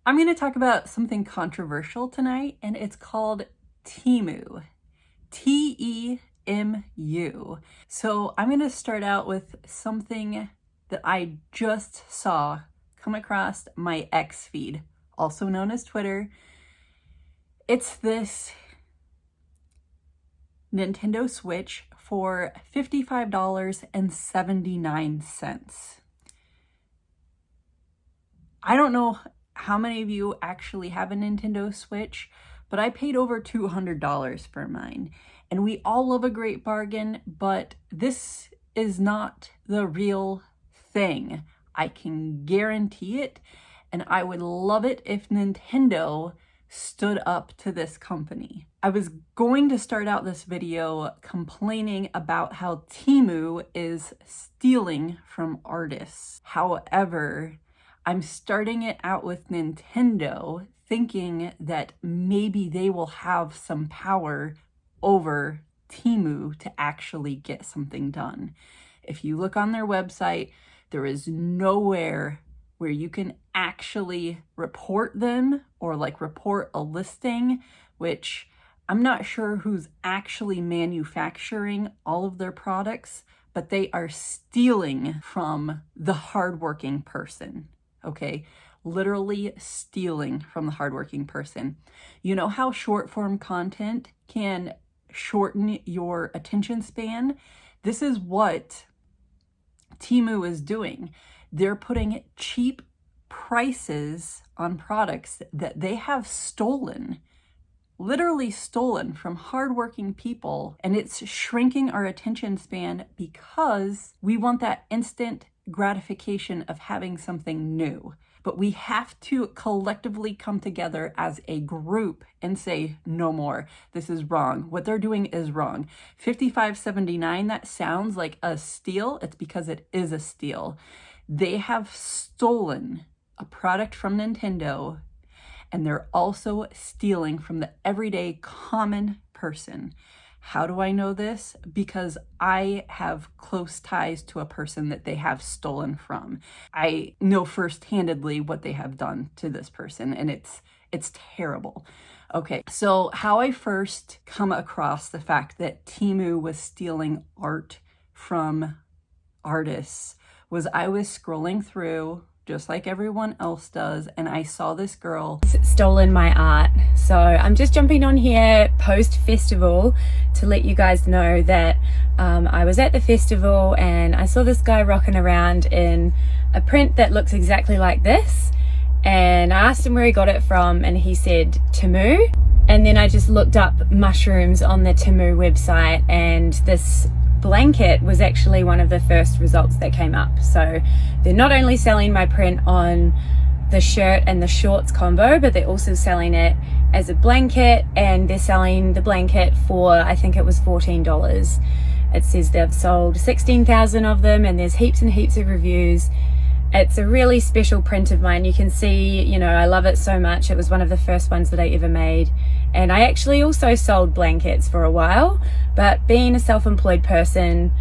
I'm going to talk about something controversial tonight, and it's called Temu. T-E-M-U. So I'm going to start out with something that I just saw come across my X feed, also known as Twitter. It's this Nintendo Switch for $55.79. I don't know how many of you actually have a Nintendo Switch, but I paid over $200 for mine. And we all love a great bargain, but this is not the real thing. I can guarantee it, and I would love it if Nintendo stood up to this company. I was going to start out this video complaining about how Temu is stealing from artists. However, I'm starting it out with Nintendo, thinking that maybe they will have some power over Temu to actually get something done. If you look on their website, there is nowhere where you can actually report them or report a listing, which I'm not sure who's actually manufacturing all of their products, but they are stealing from the hardworking person. Okay, literally stealing from the hardworking person. You know how short form content can shorten your attention span? This is what Temu is doing. They're putting cheap prices on products that they have stolen, literally stolen from hardworking people, and it's shrinking our attention span because we want that instant gratification of having something new. But we have to collectively come together as a group and say, no more. This is wrong. What they're doing is wrong. $55.79, that sounds like a steal. It's because it is a steal. They have stolen a product from Nintendo, and they're also stealing from the everyday common person. How do I know this? Because I have close ties to a person that they have stolen from. I know first-handedly what they have done to this person, and it's terrible. Okay, so how I first come across the fact that Temu was stealing art from artists was I was scrolling through just like everyone else does, and I saw this girl stolen my art. So I'm just jumping on here post festival to let you guys know that I was at the festival and I saw this guy rocking around in a print that looks exactly like this, and I asked him where he got it from, and he said Temu. And then I just looked up mushrooms on the Temu website, and this blanket was actually one of the first results that came up. So they're not only selling my print on the shirt and the shorts combo, but they're also selling it as a blanket, and they're selling the blanket for, I think it was $14. It says they've sold 16,000 of them, and there's heaps and heaps of reviews. It's a really special print of mine. You can see, you know, I love it so much. It was one of the first ones that I ever made. And I actually also sold blankets for a while, but being a self-employed person,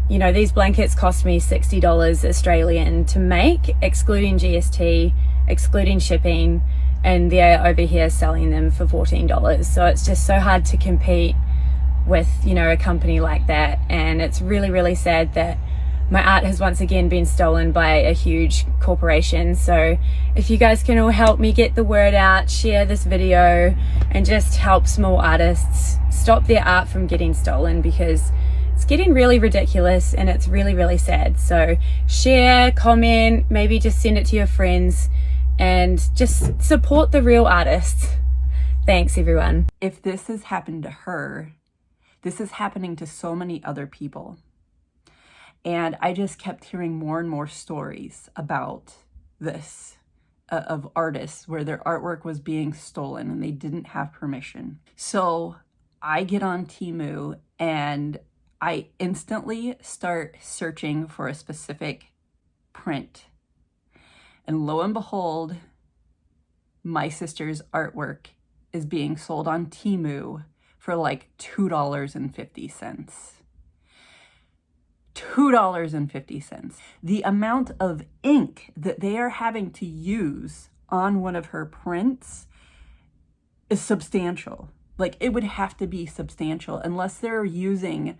you know, these blankets cost me $60 Australian to make, excluding GST, excluding shipping, and they're over here selling them for $14. So it's just so hard to compete with, you know, a company like that. And it's really, really sad that my art has once again been stolen by a huge corporation. So if you guys can all help me get the word out, share this video, and just help small artists stop their art from getting stolen, because it's getting really ridiculous and it's really, really sad. So share, comment, maybe just send it to your friends, and just support the real artists. Thanks, everyone. If this has happened to her, this is happening to so many other people. And I just kept hearing more and more stories about this, of artists where their artwork was being stolen and they didn't have permission. So I get on Temu and I instantly start searching for a specific print. And lo and behold, my sister's artwork is being sold on Temu for like $2.50. $2.50. The amount of ink that they are having to use on one of her prints is substantial. Like, it would have to be substantial unless they're using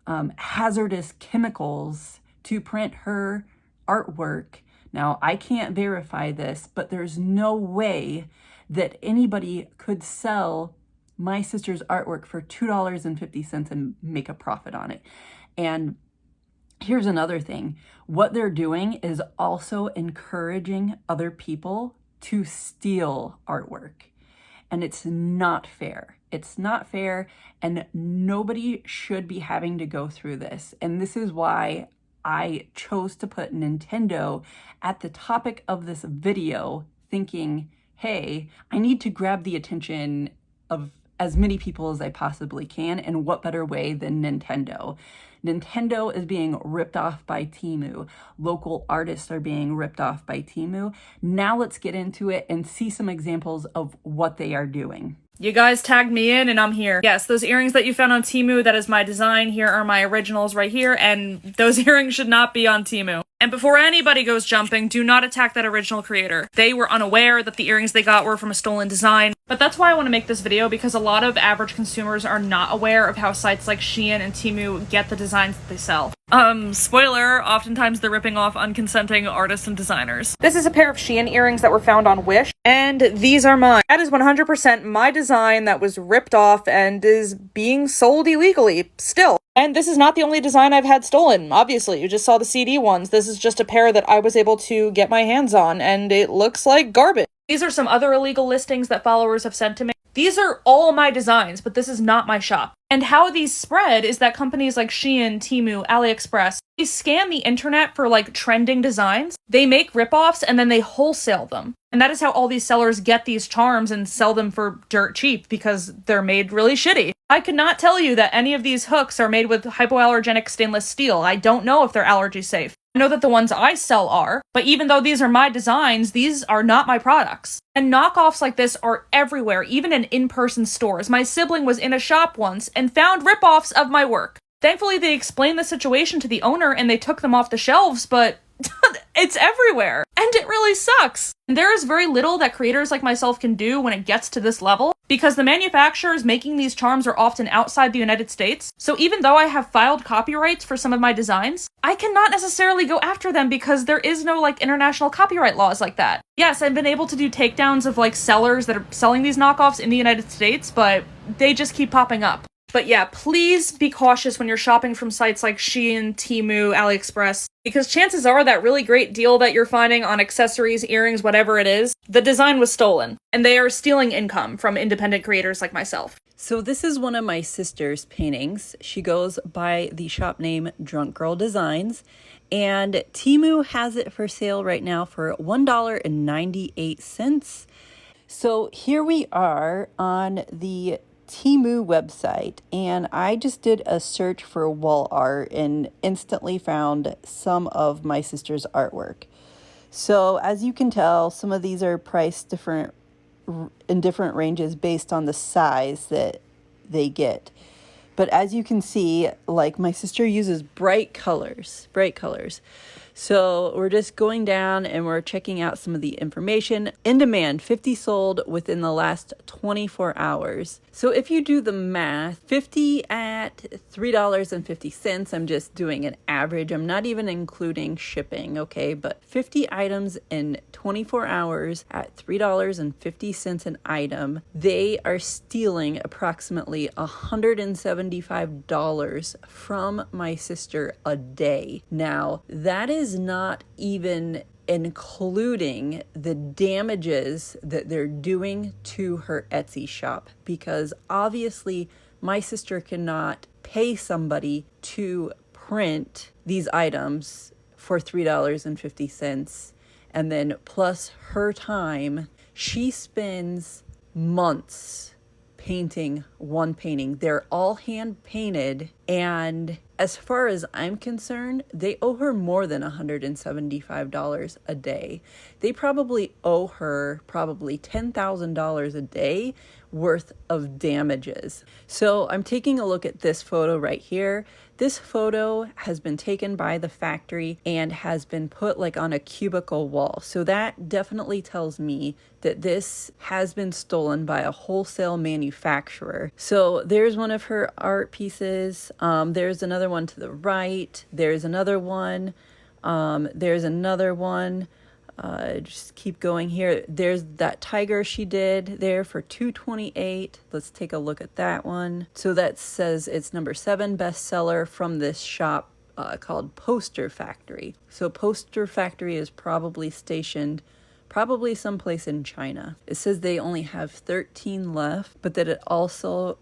hazardous chemicals to print her artwork. Now, I can't verify this, but there's no way that anybody could sell my sister's artwork for $2.50 and make a profit on it. And here's another thing. What they're doing is also encouraging other people to steal artwork. And it's not fair. It's not fair, and nobody should be having to go through this. And this is why I chose to put Nintendo at the topic of this video, thinking, hey, I need to grab the attention of as many people as I possibly can, and what better way than Nintendo? Nintendo is being ripped off by Temu. Local artists are being ripped off by Temu. Now let's get into it and see some examples of what they are doing. You guys tagged me in and I'm here. Yes, those earrings that you found on Temu, that is my design. Here are my originals right here, and those earrings should not be on Temu. And before anybody goes jumping, do not attack that original creator. They were unaware that the earrings they got were from a stolen design. But that's why I want to make this video, because a lot of average consumers are not aware of how sites like Shein and Temu get the designs that they sell. Spoiler, oftentimes they're ripping off unconsenting artists and designers. This is a pair of Shein earrings that were found on Wish, and these are mine. That is 100% my design that was ripped off and is being sold illegally still. And this is not the only design I've had stolen. Obviously, you just saw the CD ones. This is just a pair that I was able to get my hands on, and it looks like garbage. These are some other illegal listings that followers have sent to me. These are all my designs, but this is not my shop. And how these spread is that companies like Shein, Temu, AliExpress, they scan the internet for like trending designs. They make ripoffs and then they wholesale them. And that is how all these sellers get these charms and sell them for dirt cheap, because they're made really shitty. I could not tell you that any of these hooks are made with hypoallergenic stainless steel. I don't know if they're allergy safe. I know that the ones I sell are, but even though these are my designs, these are not my products. And knockoffs like this are everywhere, even in in-person stores. My sibling was in a shop once and found ripoffs of my work. Thankfully, they explained the situation to the owner and they took them off the shelves, but it's everywhere. And it really sucks. And there is very little that creators like myself can do when it gets to this level, because the manufacturers making these charms are often outside the United States. So even though I have filed copyrights for some of my designs, I cannot necessarily go after them because there is no like international copyright laws like that. Yes, I've been able to do takedowns of like sellers that are selling these knockoffs in the United States, but they just keep popping up. But yeah, please be cautious when you're shopping from sites like Shein, Temu, AliExpress, because chances are that really great deal that you're finding on accessories, earrings, whatever it is, the design was stolen, and they are stealing income from independent creators like myself. So this is one of my sister's paintings. She goes by the shop name Drunk Girl Designs, and Temu has it for sale right now for $1.98. So here we are on the Temu website, and I just did a search for wall art and instantly found some of my sister's artwork. So as you can tell, some of these are priced in different ranges based on the size that they get. But as you can see, like, my sister uses bright colors. So we're just going down and we're checking out some of the information. In demand, 50 sold within the last 24 hours. So if you do the math, 50 at $3.50, I'm just doing an average. I'm not even including shipping, okay? But 50 items in 24 hours at $3.50 an item. They are stealing approximately $175 from my sister a day. Now, that is not even including the damages that they're doing to her Etsy shop, because obviously my sister cannot pay somebody to print these items for $3.50, and then plus her time. She spends months painting one painting. They're all hand painted, and as far as I'm concerned, they owe her more than $175 a day. They probably owe her $10,000 a day worth of damages. So I'm taking a look at this photo right here. This photo has been taken by the factory and has been put like on a cubicle wall. So that definitely tells me that this has been stolen by a wholesale manufacturer. So there's one of her art pieces. There's another one to the right. There's another one. There's another one. Just keep going here. There's that tiger she did there for $228. Let's take a look at that one. So that says it's number 7 bestseller from this shop called Poster Factory. So Poster Factory is probably stationed someplace in China. It says they only have 13 left, but that it also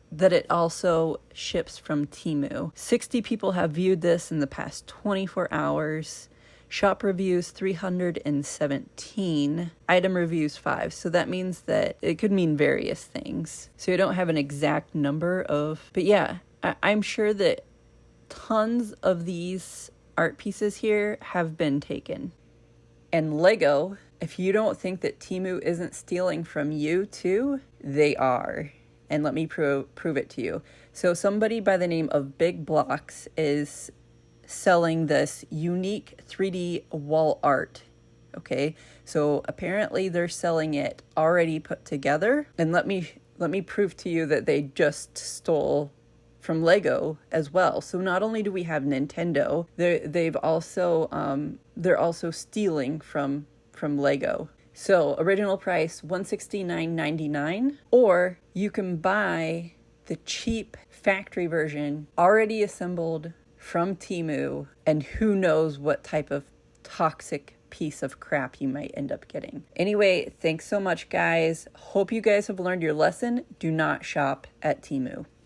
ships from Temu. 60 people have viewed this in the past 24 hours. Shop reviews 317, item reviews 5. So that means that it could mean various things. So I don't have an exact number of, but yeah, I'm sure that tons of these art pieces here have been taken. And Lego, if you don't think that Temu isn't stealing from you too, they are. And let me prove it to you. So somebody by the name of Big Blocks is selling this unique 3D wall art. Okay, so apparently they're selling it already put together. And let me prove to you that they just stole from Lego as well. So not only do we have Nintendo, they're also stealing from Lego. So original price $169.99, or you can buy the cheap factory version already assembled from Temu, and who knows what type of toxic piece of crap you might end up getting. Anyway, thanks so much, guys. Hope you guys have learned your lesson. Do not shop at Temu.